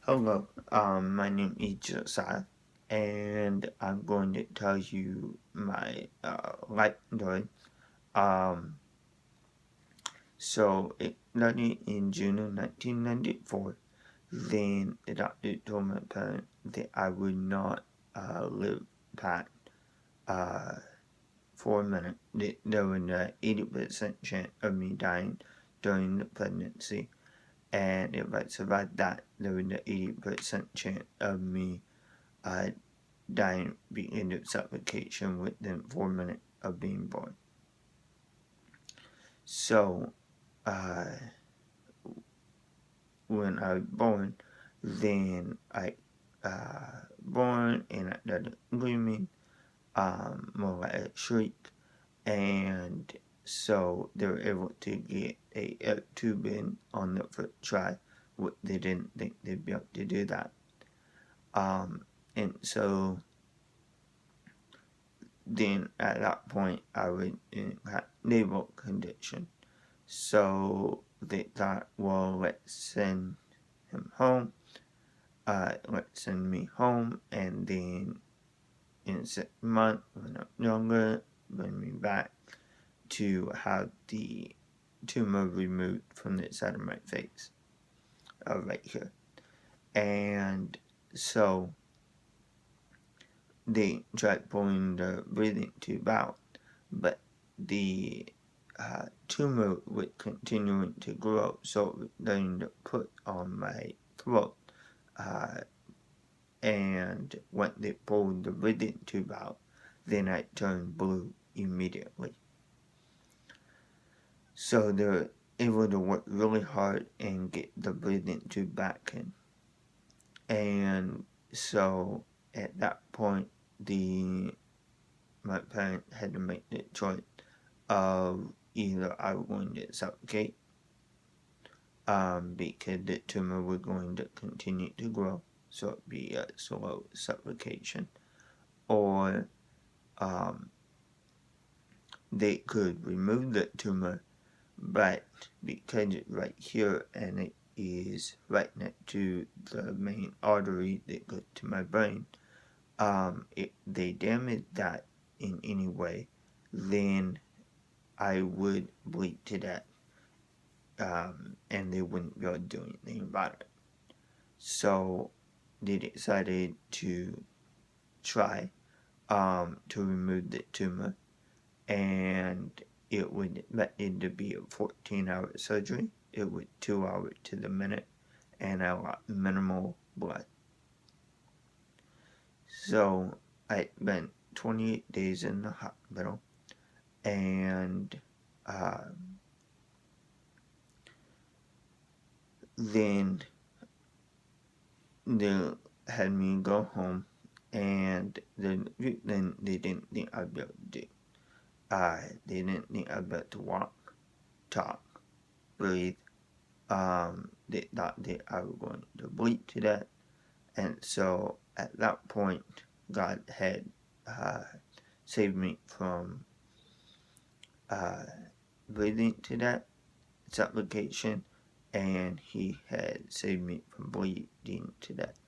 Hello, my name is Josiah, and I'm going to tell you my life story. Um, it started in June of 1994. Then the doctor told my parents that I would not live past uh, 4 minutes. That there was an 80% chance of me dying during the pregnancy, and if I survived that, there was an 80% chance of me uh, dying because of suffocation within 4 minutes of being born. So, uh, when I was born, then I born and I started screaming, more like a shriek, and so they were able to get a air tube in on the first try. They didn't think they'd be able to do that. And so then at that point I was in a naval condition. So they thought, well, let's send him home. Let's send me home, and then in 6 months, when I'm younger, bring me back to have the tumor removed from the side of my face, right here. And so they tried pulling the breathing tube out, but the tumor was continuing to grow, so it was starting to put on my throat. Uh, and when they pulled the breathing tube out, then I turned blue immediately. So they were able to work really hard and get the breathing tube back in. And so at that point, my parents had to make the choice of either I was going to suffocate, because the tumor was going to continue to grow, so it'd be a slow suffocation, or um, they could remove the tumor, but because it's right here and it is right next to the main artery that goes to my brain, if they damage that in any way, then I would bleed to death, and they wouldn't be able to do anything about it. So they decided to try to remove the tumor, and it would expected to be a 14-hour surgery. It was 2 hours to the minute, and I got minimal blood. So I spent 28 days in the hospital, and uh, then they had me go home, and then they didn't think I'd be able to do. They didn't think I'd be able to walk, talk, breathe. They thought that I was going to bleed to death, and so at that point, God had saved me from uh, bleeding to death, supplication, and He had saved me from bleeding to death.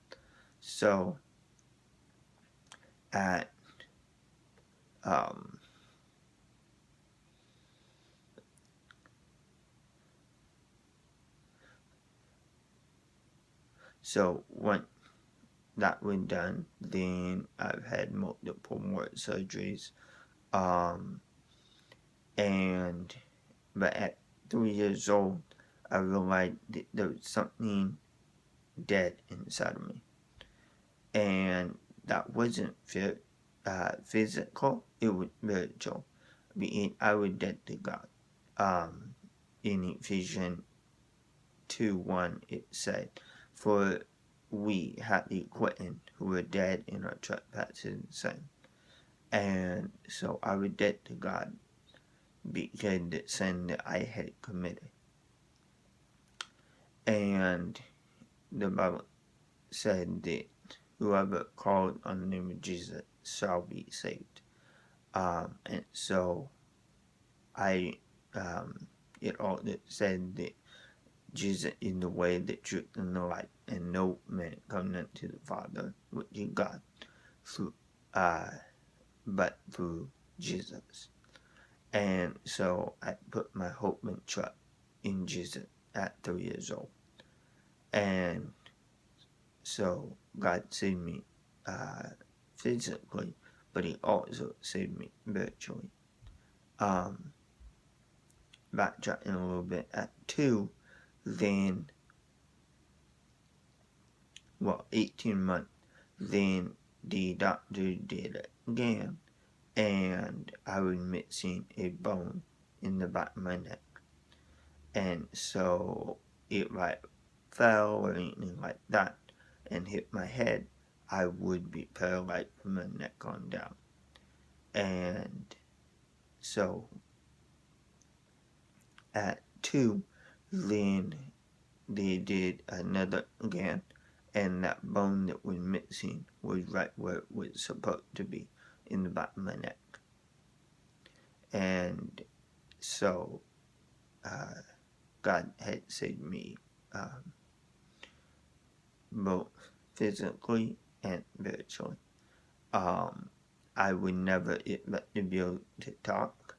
So at um, so when that was done, then I've had multiple more surgeries, um, and but at 3 years old, I realized that there was something dead inside of me, and that wasn't physical; it was spiritual. Being I was dead to God. Um, in Ephesians 2:1, it said, "For we had the quitting who were dead in our trespasses and sin." And so I was dead to God because of the sin that I had committed. And the Bible said that whoever called on the name of Jesus shall be saved. And so I, it all it said that Jesus is the way, the truth, and the life, and no man come unto the Father, which is God, through, but through Jesus. And so I put my hope and trust in Jesus at 3 years old. And so God saved me physically, but He also saved me spiritually. Backtracking a little bit, at 2, then, 18 months, then the doctor did it again, and I was missing a bone in the back of my neck. And so it fell or anything like that and hit my head, I would be paralyzed from the neck on down. And so at 2, then they did another again, and that bone that was missing was right where it was supposed to be, in the back of my neck. And so God had saved me both physically and spiritually. I would never expect to be able to talk,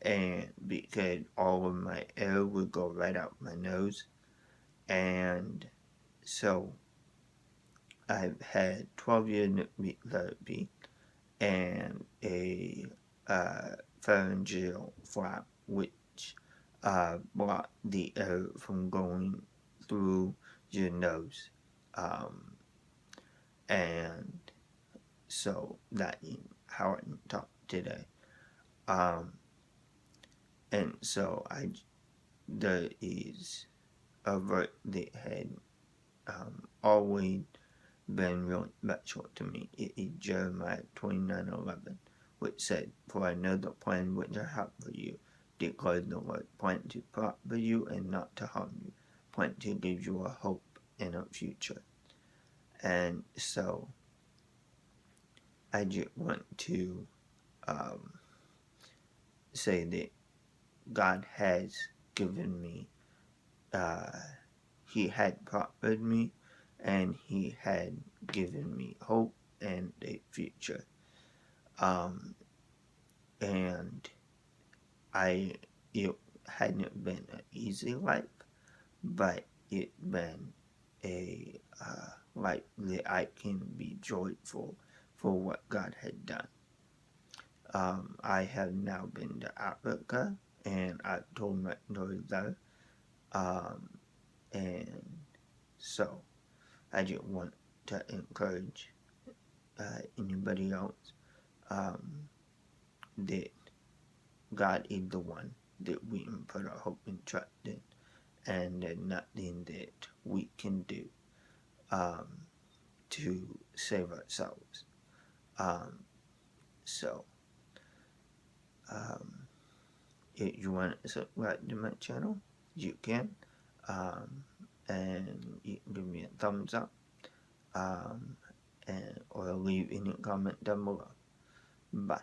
and because all of my air would go right out my nose, and so I've had 12 years of therapy and a pharyngeal flap, which blocked the air from going through your nose. And so that is how I can talk today. And so there is a verse that had always been really special to me. It is Jeremiah 29:11, which said, "For I know the plan which I have for you, declares the Lord, plan to prosper you and not to harm you, plan to give you a hope and a future." And so I just want to say that God has given me, He had prospered me, and He had given me hope and a future. And it hadn't been an easy life, but it's been a life that I can be joyful for what God had done. I have now been to Africa, and I've told my story there. And so I just want to encourage anybody else that God is the one that we can put our hope and trust in, and there's nothing that we can do to save ourselves. So if you want to subscribe to my channel, you can, and you can give me a thumbs up, or leave any comment down below. Bye.